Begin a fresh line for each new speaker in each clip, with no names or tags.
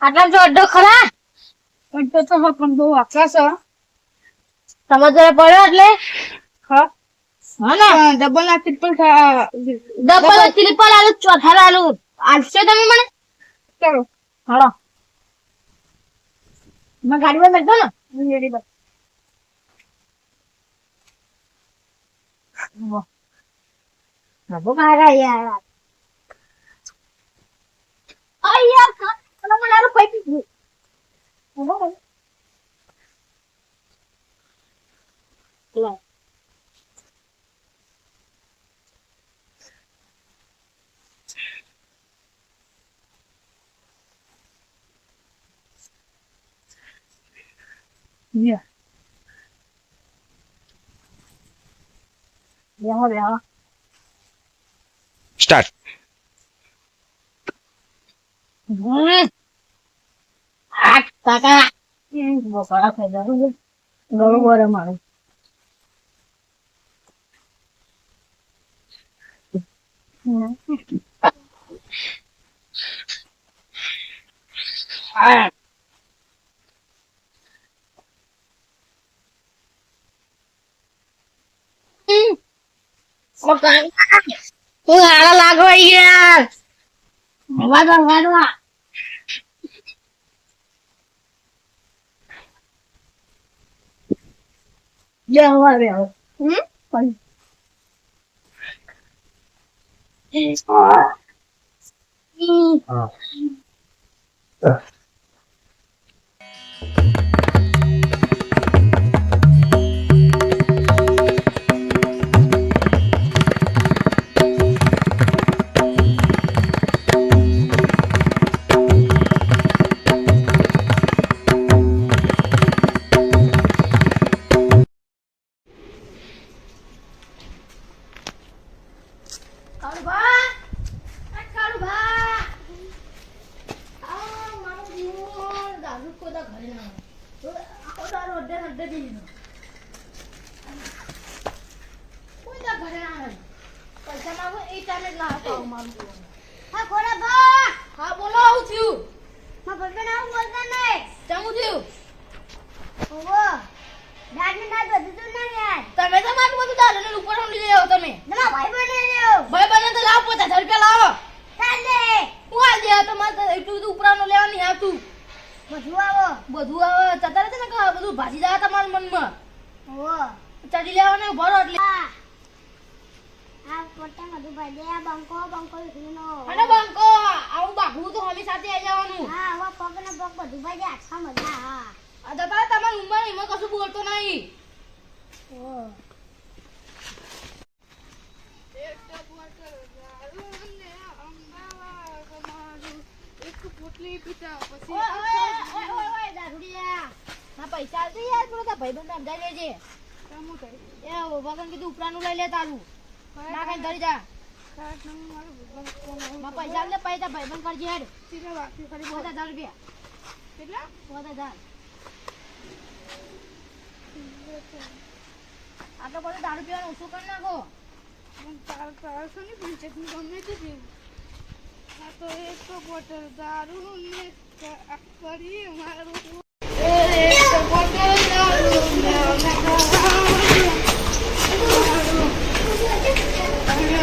આટલા જો અડ્ડો ખરા
અડ્ડો તો પણ બહુ આખા છે
સમજવા પડ્યો એટલે
હા
હા ને
ડબલ ના ટ્રિપલ
ડબલ ટ્રિપલ આલુ ચોથા આલુ આલશો તમે મને
ચલો
હાલો મેં ગાડીમાં મેળતો ને
રેડી બસ
પ્રભુ મારા યાર યાર મને આનું પૈકી ગયું
Yeah.
બેહો
સ્ટાર્ટ.
આઠ ટકા બકરા ખાઈ જાવ બરોબર મારું હારા લાગો યાર વાદવા જવા રે બધું આવે ચતા છે ને બધું ભાજી જાય તમારા મનમાં ચડી લેવાને ભરો એટલે
આ પોતા બધું ભાઈ આ બંકો નો
અને બંકો આવું બાગું તો હમી સાથે આવી જવાનું
હા હવે પગ ને પગ બધું ભાઈ આખા મજા હા
આ જતા તમારી ઉંમર એમાં કશું બોલતો નહીં પૈસા આવશે યાર પેલો ભાઈબંધ સમજાવી લેજે એ ભગવાન કીધું ઉપરાનું લઈ લે તારું ના કઈ ધરી જા પૈસા આવશે પૈસા ભાઈબંધ કરજે હેડ 5000 રૂપિયા કેટલા 5000 આટલો બધો દારૂ પીવાનું ઓછું કરી નાખો
તારસો ની પંચાયત ગમે તે પીવું આ તો એક તો બોટલ દારૂ ને કરીએ મારું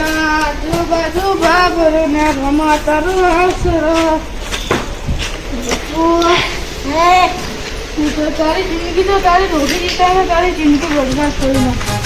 આજુબાજુ બાબર ને રમાતા તારી જિંદગી તો તારી રોટી તારી જિંદગી બરબાદ કરી નાખ